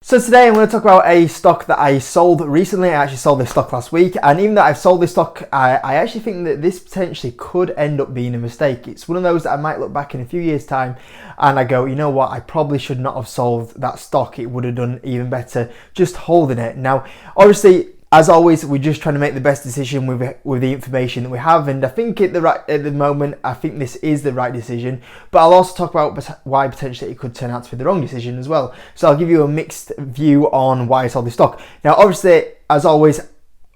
So today I'm going to talk about a stock that I sold recently. I actually sold this stock last week, and even though I've sold this stock, I actually think that this potentially could end up being a mistake. It's one of those that I might look back in a few years' time and I go, you know what, I probably should not have sold that stock. It would have done even better just holding it. Now, obviously, as always, we're just trying to make the best decision with the information that we have, and I think at the moment, I think this is the right decision. But I'll also talk about why potentially it could turn out to be the wrong decision as well. So I'll give you a mixed view on why I sold this stock. Now, obviously, as always,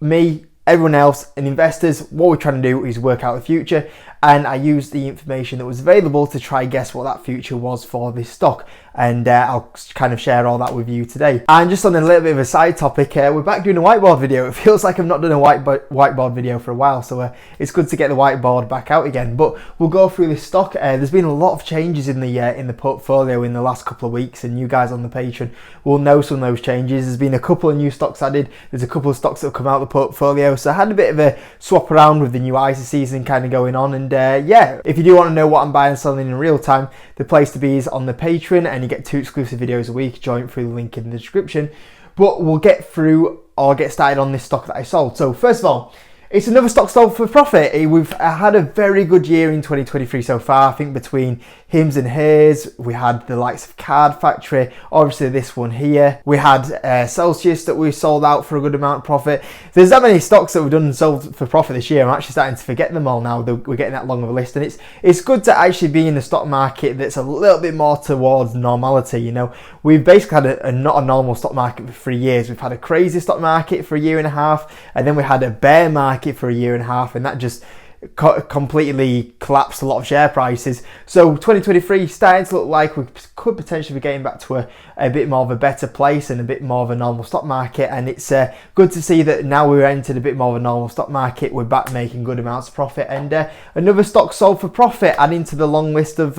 me, everyone else, and investors, what we're trying to do is work out the future, and I used the information that was available to try guess what that future was for this stock, and I'll kind of share all that with you today. And just on a little bit of a side topic, we're back doing a whiteboard video. It feels like I've not done a whiteboard video for a while, so it's good to get the whiteboard back out again. But we'll go through this stock. There's been a lot of changes in the portfolio in the last couple of weeks, and you guys on the Patreon will know some of those changes. There's been a couple of new stocks added. There's a couple of stocks that have come out of the portfolio, so I had a bit of a swap around with the new ISA season kind of going on. And yeah, if you do want to know what I'm buying and selling in real time, the place to be is on the Patreon, and you get 2 exclusive videos a week. Join through the link in the description. But we'll get started on this stock that I sold. So first of all, it's another stock sold for profit. We've had a very good year in 2023 so far. I think between Hims and Hers, we had the likes of Card Factory, obviously this one here. We had Celsius that we sold out for a good amount of profit. There's that many stocks that we've done and sold for profit this year. I'm actually starting to forget them all now. We're getting that long of a list, and it's good to actually be in the stock market that's a little bit more towards normality. You know, we've basically had a not a normal stock market for 3 years. We've had a crazy stock market for a year and a half, and then we had a bear market for a year and a half, and that just completely collapsed a lot of share prices. So 2023 starting to look like we could potentially be getting back to a bit more of a better place and a bit more of a normal stock market, and it's good to see that now we're entered a bit more of a normal stock market. We're back making good amounts of profit, and another stock sold for profit, adding to the long list of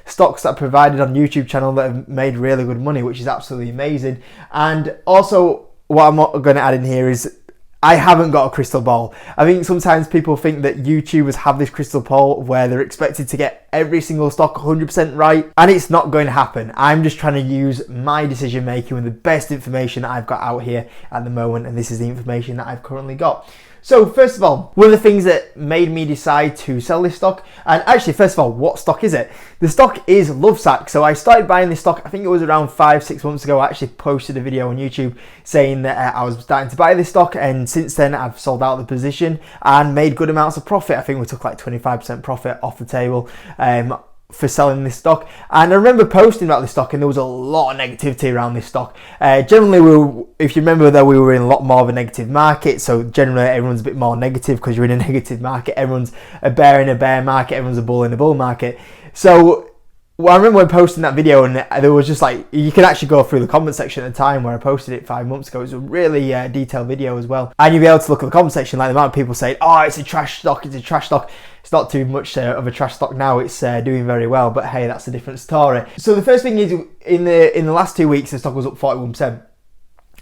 stocks that are provided on YouTube channel that have made really good money, which is absolutely amazing. And also what I'm going to add in here is I haven't got a crystal ball. I think sometimes people think that YouTubers have this crystal ball where they're expected to get every single stock 100% right, and it's not going to happen. I'm just trying to use my decision making with the best information that I've got out here at the moment, and this is the information that I've currently got. So first of all, one of the things that made me decide to sell this stock, and actually first of all, what stock is it? The stock is LoveSac. So I started buying this stock, I think it was around 5-6 months ago. I actually posted a video on YouTube saying that I was starting to buy this stock, and since then I've sold out the position and made good amounts of profit. I think we took like 25% profit off the table for selling this stock. And I remember posting about this stock, and there was a lot of negativity around this stock. Generally, if you remember though, we were in a lot more of a negative market, so generally everyone's a bit more negative because you're in a negative market. Everyone's a bear in a bear market, everyone's a bull in a bull market. So well, I remember when posting that video, and there was just like, you can actually go through the comment section at the time where I posted it 5 months ago. It was a really detailed video as well, and you'll be able to look at the comment section, like the amount of people saying, oh, it's a trash stock, it's a trash stock. It's not too much of a trash stock now. It's doing very well, but hey, that's a different story. So the first thing is, in the last 2 weeks, the stock was up 41%,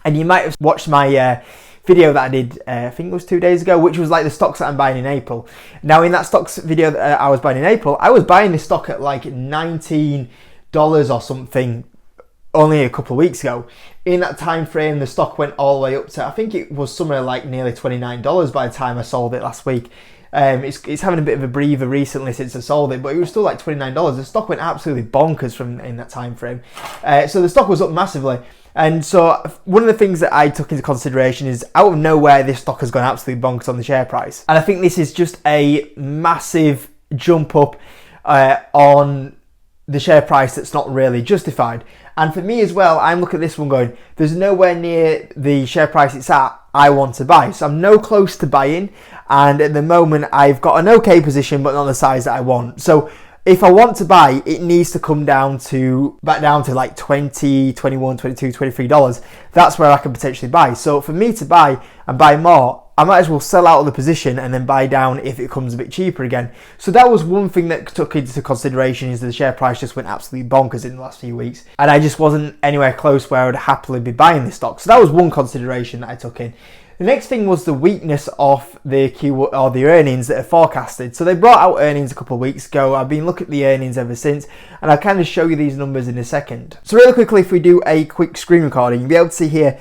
and you might have watched my video that I did, I think it was 2 days ago, which was like the stocks that I'm buying in April. Now in that stocks video that I was buying in April, I was buying this stock at like $19 or something only a couple of weeks ago. In that time frame, the stock went all the way up to, I think it was somewhere like nearly $29 by the time I sold it last week. It's having a bit of a breather recently since I sold it, but it was still like $29. The stock went absolutely bonkers in that time frame. So the stock was up massively. And so one of the things that I took into consideration is, out of nowhere, this stock has gone absolutely bonkers on the share price. And I think this is just a massive jump up on the share price that's not really justified. And for me as well, I'm looking at this one going, there's nowhere near the share price it's at I want to buy. So I'm no close to buying. And at the moment, I've got an okay position, but not the size that I want. So if I want to buy, it needs to come back down to like $20, $21, $22, $23. That's where I can potentially buy. So for me to buy and buy more, I might as well sell out of the position and then buy down if it comes a bit cheaper again. So that was one thing that took into consideration, is that the share price just went absolutely bonkers in the last few weeks. And I just wasn't anywhere close where I would happily be buying this stock. So that was one consideration that I took in. The next thing was the weakness of the earnings that are forecasted. So they brought out earnings a couple of weeks ago. I've been looking at the earnings ever since, and I'll kind of show you these numbers in a second. So really quickly, if we do a quick screen recording, you'll be able to see here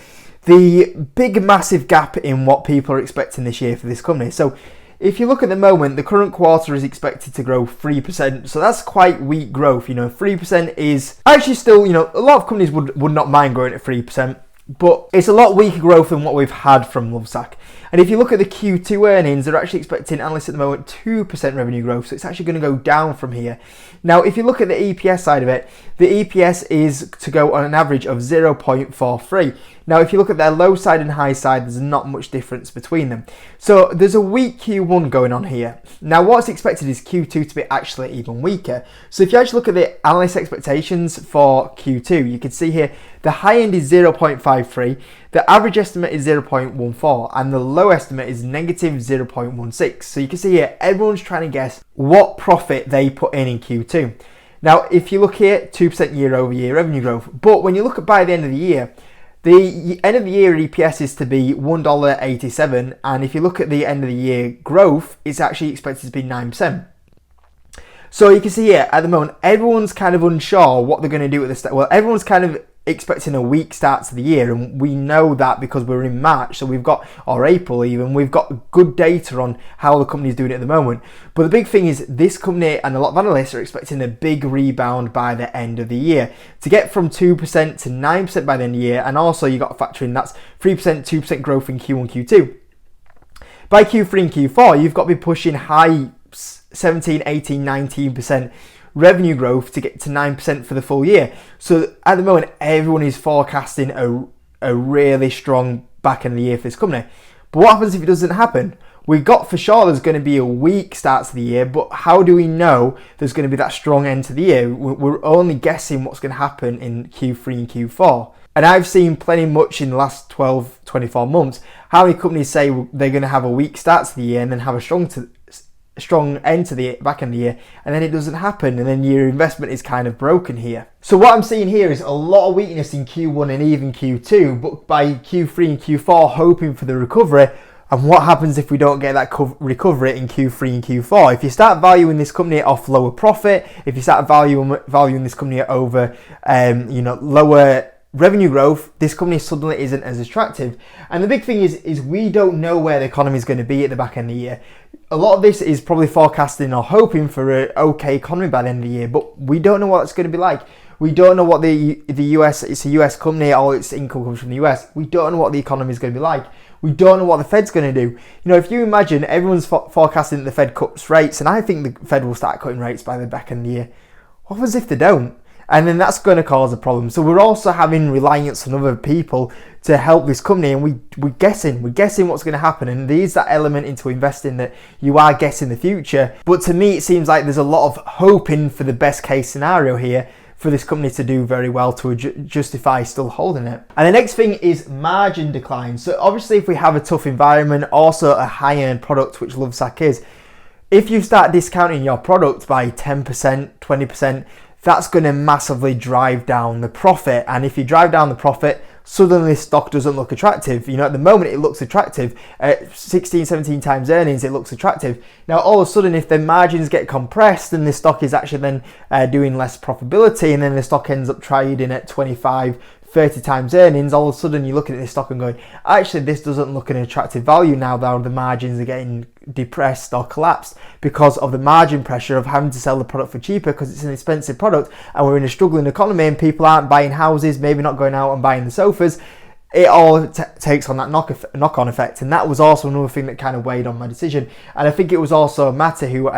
the big massive gap in what people are expecting this year for this company. So if you look at the moment, the current quarter is expected to grow 3%. So that's quite weak growth. 3% is actually still, a lot of companies would not mind growing at 3%. But it's a lot weaker growth than what we've had from LoveSac. And if you look at the Q2 earnings, they're actually expecting, analysts at the moment, 2% revenue growth. So it's actually going to go down from here. Now, if you look at the EPS side of it, the EPS is to go on an average of 0.43. Now, if you look at their low side and high side, there's not much difference between them. So there's a weak Q1 going on here. Now, what's expected is Q2 to be actually even weaker. So if you actually look at the analyst expectations for Q2, you can see here the high end is 0.53, the average estimate is 0.14, and the low estimate is negative 0.16. So you can see here, everyone's trying to guess what profit they put in Q2. Now, if you look here, 2% year over year revenue growth. But when you look at by the end of the year EPS is to be $1.87, and if you look at the end of the year growth, it's actually expected to be 9%. So you can see here, at the moment, everyone's kind of unsure what they're going to do at this. Well, everyone's kind of expecting a weak start to the year, and we know that because we're in March, so we've got, or April even, we've got good data on how the company's doing at the moment. But the big thing is this company and a lot of analysts are expecting a big rebound by the end of the year to get from 2% to 9% by the end of the year, and also you got to factor in that's 3%, 2% growth in Q1, Q2. By Q3 and Q4, you've got to be pushing high 17, 18, 19% revenue growth to get to 9% for the full year. So at the moment, everyone is forecasting a really strong back end of the year for this company. But what happens if it doesn't happen? We got for sure there's going to be a weak start to the year, but how do we know there's going to be that strong end to the year? We're only guessing what's going to happen in Q3 and Q4. And I've seen plenty much in the last 12, 24 months, how many companies say they're going to have a weak start to the year and then have a strong end to the back end of the year, and then it doesn't happen, and then your investment is kind of broken here. So what I'm seeing here is a lot of weakness in Q1 and even Q2, but by Q3 and Q4 hoping for the recovery. And what happens if we don't get that recovery in Q3 and Q4? If you start valuing this company off lower profit, if you start valuing this company over lower revenue growth, this company suddenly isn't as attractive. And the big thing is we don't know where the economy is going to be at the back end of the year. A lot of this is probably forecasting or hoping for an okay economy by the end of the year, but we don't know what it's going to be like. We don't know what the US, it's a US company, all its income comes from the US. We don't know what the economy is going to be like. We don't know what the Fed's going to do. If you imagine everyone's forecasting that the Fed cuts rates, and I think the Fed will start cutting rates by the back end of the year. What happens if they don't? And then that's going to cause a problem. So we're also having reliance on other people to help this company, and we're guessing what's going to happen. And there's that element into investing that you are guessing the future. But to me, it seems like there's a lot of hoping for the best case scenario here for this company to do very well to justify still holding it. And the next thing is margin decline. So obviously, if we have a tough environment, also a high-end product, which LoveSac is, if you start discounting your product by 10%, 20%, that's going to massively drive down the profit. And if you drive down the profit, suddenly this stock doesn't look attractive. At the moment it looks attractive. At 16, 17 times earnings, it looks attractive. Now all of a sudden, if the margins get compressed and the stock is actually then doing less profitability, and then the stock ends up trading at 25, 30 times earnings, all of a sudden you're looking at this stock and going, actually this doesn't look an attractive value now that the margins are getting depressed or collapsed because of the margin pressure of having to sell the product for cheaper because it's an expensive product, and we're in a struggling economy and people aren't buying houses, maybe not going out and buying the sofas. It all takes on that knock-on effect, and that was also another thing that kind of weighed on my decision. And I think it was also Matta who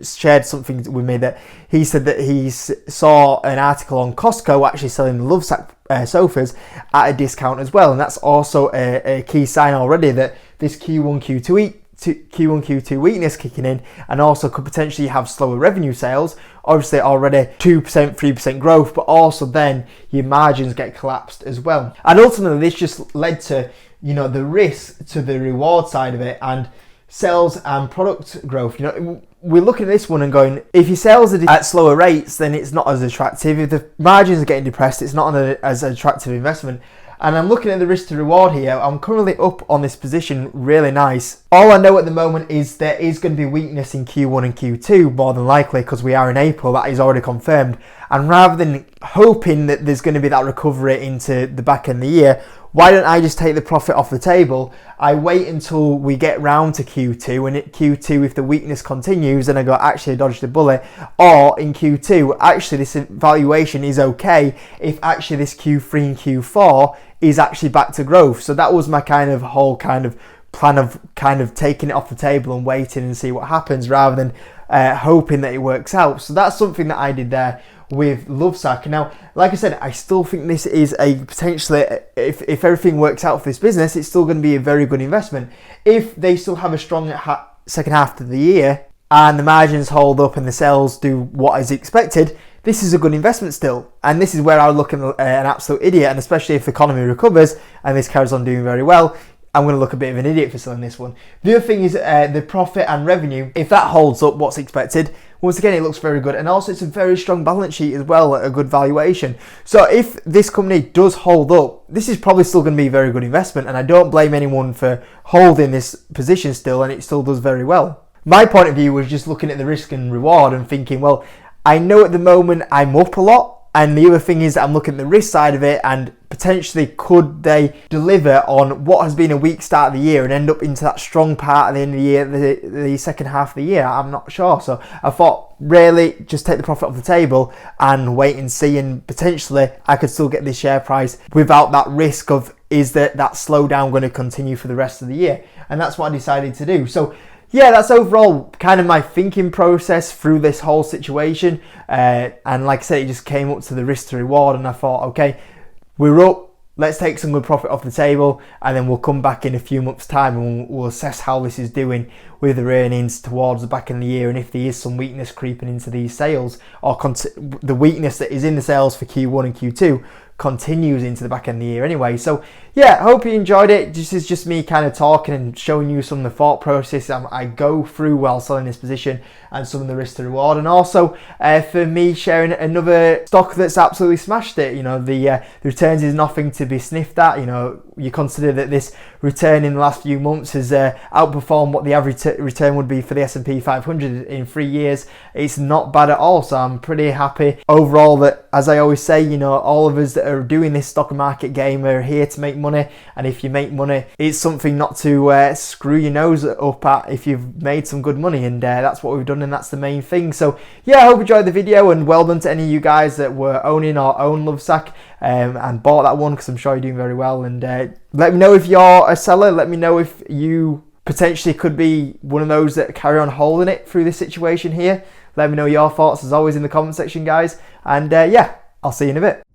shared something with me, that he said that he saw an article on Costco actually selling the LoveSac sofas at a discount as well, and that's also a key sign already that this Q1, Q2 weakness kicking in, and also could potentially have slower revenue sales. Obviously already 2%, 3% growth, but also then your margins get collapsed as well. And ultimately this just led to, the risk to the reward side of it, and sales and product growth. We're looking at this one and going, if your sales are at slower rates, then it's not as attractive. If the margins are getting depressed, it's not as attractive investment. And I'm looking at the risk to reward here. I'm currently up on this position really nice. All I know at the moment is there is going to be weakness in Q1 and Q2 more than likely, because we are in April, that is already confirmed. And rather than hoping that there's going to be that recovery into the back end of the year, why don't I just take the profit off the table? I wait until we get round to Q2, and at Q2, if the weakness continues, then I go, actually, I dodged a bullet. Or in Q2, actually, this valuation is okay if actually this Q3 and Q4 is actually back to growth. So that was my whole plan of taking it off the table and waiting and see what happens, rather than hoping that it works out. So that's something that I did there with LoveSac. Now, like I said, I still think this is a potentially, if everything works out for this business, it's still going to be a very good investment. If they still have a strong second half of the year and the margins hold up and the sales do what is expected, this is a good investment still. And this is where I would look at an absolute idiot, and especially if the economy recovers and this carries on doing very well, I'm going to look a bit of an idiot for selling this one. The other thing is the profit and revenue. If that holds up what's expected, once again, it looks very good. And also, it's a very strong balance sheet as well, at a good valuation. So if this company does hold up, this is probably still going to be a very good investment. And I don't blame anyone for holding this position still, and it still does very well. My point of view was just looking at the risk and reward and thinking, well, I know at the moment I'm up a lot. And the other thing is that I'm looking at the risk side of it, and potentially could they deliver on what has been a weak start of the year and end up into that strong part at the end of the year, the second half of the year? I'm not sure. So I thought, really, just take the profit off the table and wait and see, and potentially I could still get this share price without that risk of, is that slowdown going to continue for the rest of the year? And that's what I decided to do. So yeah, that's overall kind of my thinking process through this whole situation. And like I said, it just came up to the risk to reward, and I thought, okay, we're up, let's take some good profit off the table, and then we'll come back in a few months' time and we'll assess how this is doing with the earnings towards the back end of the year, and if there is some weakness creeping into these sales, or the weakness that is in the sales for Q1 and Q2 continues into the back end of the year anyway. So yeah, hope you enjoyed it. This is just me kind of talking and showing you some of the thought process I go through while selling this position, and some of the risk to reward, and also for me sharing another stock that's absolutely smashed it. You know, the returns is nothing to be sniffed at. You know, you consider that this return in the last few months has outperformed what the average return would be for the S&P 500 in 3 years. It's not bad at all, so I'm pretty happy overall that, as I always say, you know, all of us that are doing this stock market game are here to make money, and if you make money, it's something not to screw your nose up at if you've made some good money, and that's what we've done, and that's the main thing. So yeah, I hope you enjoyed the video, and well done to any of you guys that were owning or own LoveSac and bought that one, because I'm sure you're doing very well. And let me know if you're a seller. Let me know if you potentially could be one of those that carry on holding it through this situation here. Let me know your thoughts as always in the comment section, guys, and yeah, I'll see you in a bit.